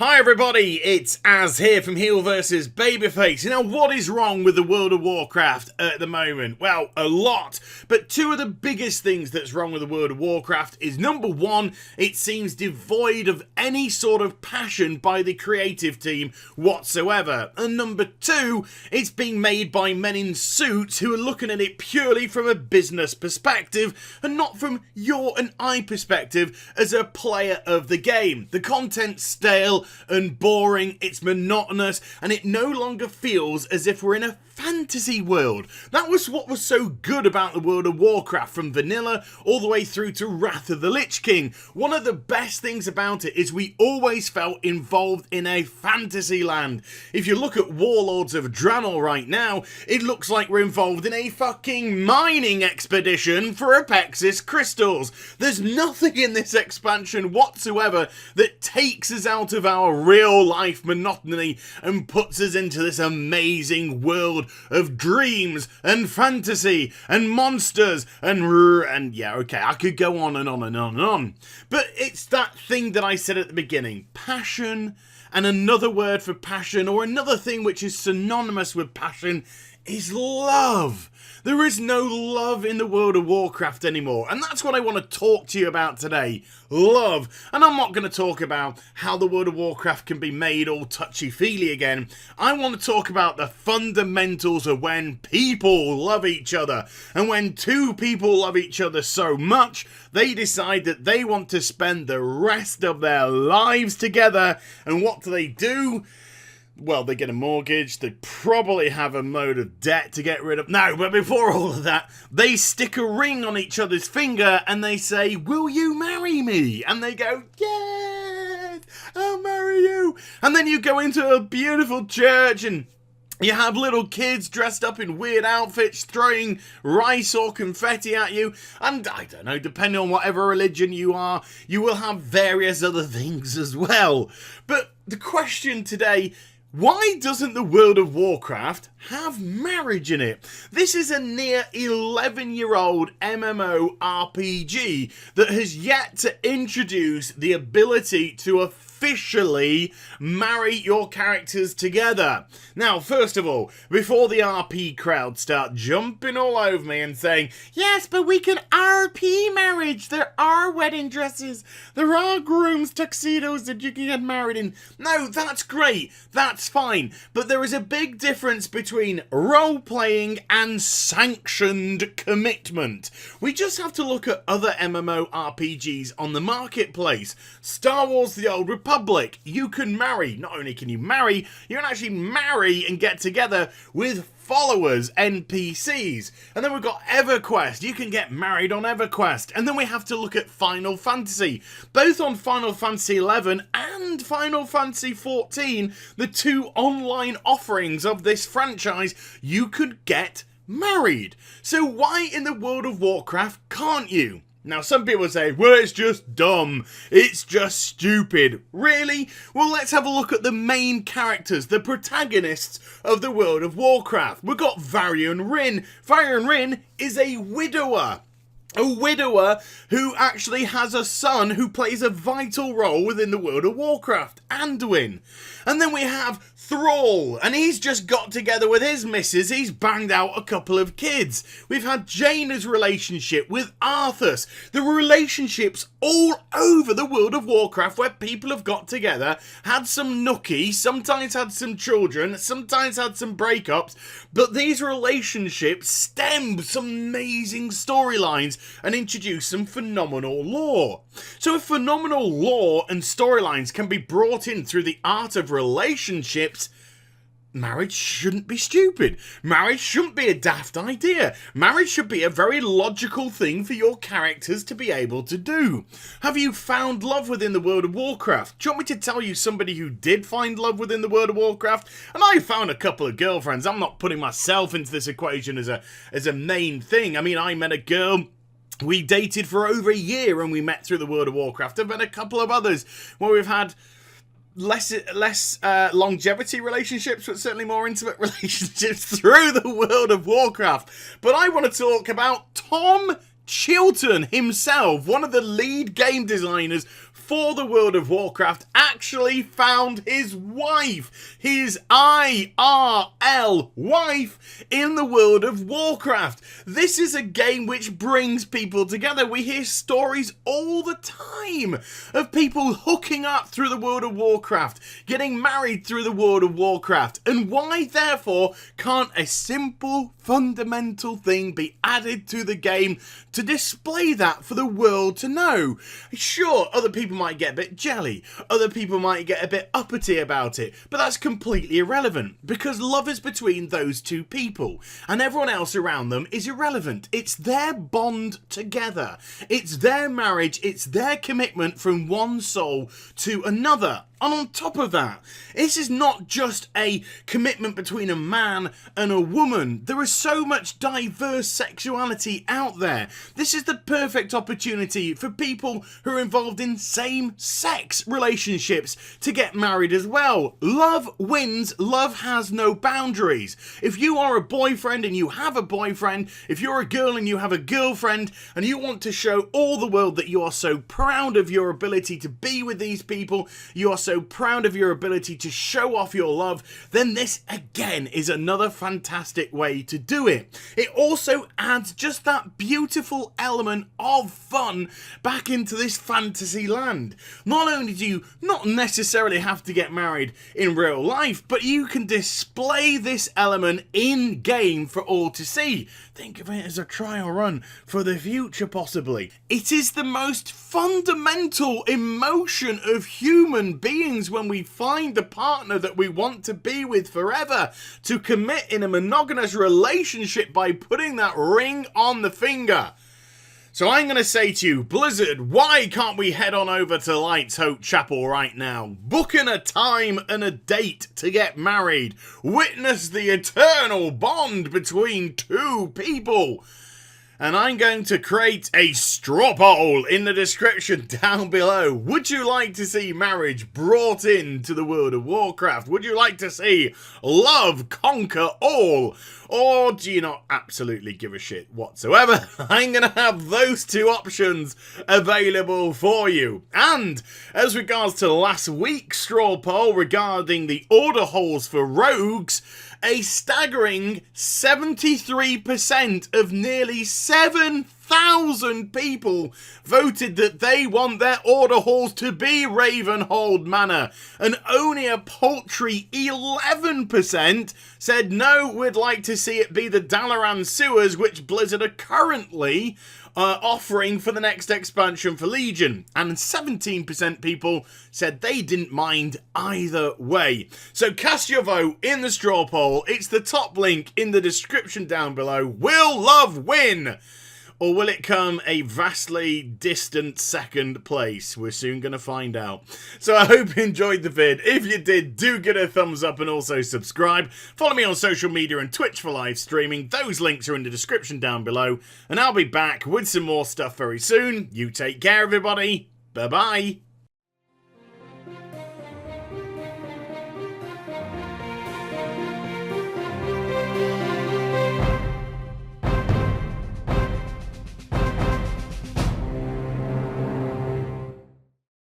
Hi everybody, it's Az here from HeelvsBabyface. Now, what is wrong with the World of Warcraft at the moment? Well, a lot. But two of the biggest things that's wrong with the World of Warcraft is, number one, it seems devoid of any sort of passion by the creative team whatsoever. And number two, it's being made by men in suits who are looking at it purely from a business perspective and not from your and I perspective as a player of the game. The content's stale and boring, it's monotonous, and it no longer feels as if we're in a fantasy world. That was what was so good about the World of Warcraft, from vanilla all the way through to Wrath of the Lich King. One of the best things about it is we always felt involved in a fantasy land. If you look at Warlords of Draenor right now, it looks like we're involved in a fucking mining expedition for Apexis crystals. There's nothing in this expansion whatsoever that takes us out of our real life monotony and puts us into this amazing world of dreams and fantasy and monsters and yeah, okay, I could go on and on and on and on. But it's that thing that I said at the beginning, passion, and another word for passion, or another thing which is synonymous with passion, is love. There is no love in the World of Warcraft anymore, and that's what I want to talk to you about today. Love. And I'm not going to talk about how the World of Warcraft can be made all touchy-feely again. I want to talk about the fundamentals of when people love each other, and when two people love each other so much, they decide that they want to spend the rest of their lives together. And what do? Well, they get a mortgage, they probably have a load of debt to get rid of. No, but before all of that, they stick a ring on each other's finger and they say, "Will you marry me?" And they go, "Yes, I'll marry you." And then you go into a beautiful church and you have little kids dressed up in weird outfits throwing rice or confetti at you. And I don't know, depending on whatever religion you are, you will have various other things as well. But the question today, why doesn't the World of Warcraft have marriage in it? This is a near 11-year-old MMORPG that has yet to introduce the ability to officially marry your characters together. Now, first of all, before the RP crowd start jumping all over me and saying, "Yes, but we can RP marriage. There are wedding dresses. There are grooms' tuxedos that you can get married in." No, that's great. That's fine. But there is a big difference between role-playing and sanctioned commitment. We just have to look at other MMORPGs on the marketplace. Star Wars: The Old Republic, you can marry. Not only can you marry, you can actually marry and get together with followers, NPCs. And then we've got EverQuest. You can get married on EverQuest. And then we have to look at Final Fantasy. Both on Final Fantasy XI and Final Fantasy XIV, the two online offerings of this franchise, you could get married. So why in the World of Warcraft can't you? Now, some people say, well, it's just dumb. It's just stupid. Really? Well, let's have a look at the main characters, the protagonists of the World of Warcraft. We've got Varian Wrynn. Varian Wrynn is a widower. A widower who actually has a son who plays a vital role within the World of Warcraft, Anduin. And then we have Thrall, and he's just got together with his missus. He's banged out a couple of kids. We've had Jaina's relationship with Arthas. The relationships all over the World of Warcraft where people have got together, had some nookie, sometimes had some children, sometimes had some breakups, but these relationships stem some amazing storylines and introduce some phenomenal lore. So if phenomenal lore and storylines can be brought in through the art of relationships, marriage shouldn't be stupid. Marriage shouldn't be a daft idea. Marriage should be a very logical thing for your characters to be able to do. Have you found love within the World of Warcraft? Do you want me to tell you somebody who did find love within the World of Warcraft? And I found a couple of girlfriends. I'm not putting myself into this equation as a main thing. I mean, I met a girl. We dated for over a year and we met through the World of Warcraft. I've met a couple of others where we've had less longevity relationships, but certainly more intimate relationships through the World of Warcraft. But I want to talk about Tom Chilton himself, one of the lead game designers for the World of Warcraft, actually found his wife, his IRL wife, in the World of Warcraft. This is a game which brings people together. We hear stories all the time of people hooking up through the World of Warcraft, getting married through the World of Warcraft, and why, therefore, can't a simple, fundamental thing be added to the game to display that for the world to know? Sure, other people might get a bit jelly, other people might get a bit uppity about it, but that's completely irrelevant, because love is between those two people, and everyone else around them is irrelevant. It's their bond together, it's their marriage, it's their commitment from one soul to another. And on top of that, this is not just a commitment between a man and a woman. There is so much diverse sexuality out there. This is the perfect opportunity for people who are involved in same-sex relationships to get married as well. Love wins. Love has no boundaries. If you are a boyfriend and you have a boyfriend, if you're a girl and you have a girlfriend, and you want to show all the world that you are so proud of your ability to be with these people, you are so proud of your ability to show off your love, then this again is another fantastic way to do it. It also adds just that beautiful element of fun back into this fantasy land. Not only do you not necessarily have to get married in real life, but you can display this element in game for all to see. Think of it as a trial run for the future, possibly. It is the most fundamental emotion of human beings when we find the partner that we want to be with forever, to commit in a monogamous relationship by putting that ring on the finger. So I'm going to say to you, Blizzard, why can't we head on over to Lights Hope Chapel right now? Book in a time and a date to get married. Witness the eternal bond between two people. And I'm going to create a straw poll in the description down below. Would you like to see marriage brought into the World of Warcraft? Would you like to see love conquer all? Or do you not absolutely give a shit whatsoever? I'm going to have those two options available for you. And as regards to last week's straw poll regarding the order holes for rogues, a staggering 73% of nearly 7,000 people voted that they want their order halls to be Ravenhold Manor, and only a paltry 11% said no, we'd like to see it be the Dalaran Sewers, which Blizzard are currently offering for the next expansion for Legion, and 17% people said they didn't mind either way. So cast your vote in the straw poll. It's the top link in the description down below. Will love win? Or will it come a vastly distant second place? We're soon going to find out. So I hope you enjoyed the vid. If you did, do give it a thumbs up and also subscribe. Follow me on social media and Twitch for live streaming. Those links are in the description down below. And I'll be back with some more stuff very soon. You take care, everybody. Bye-bye.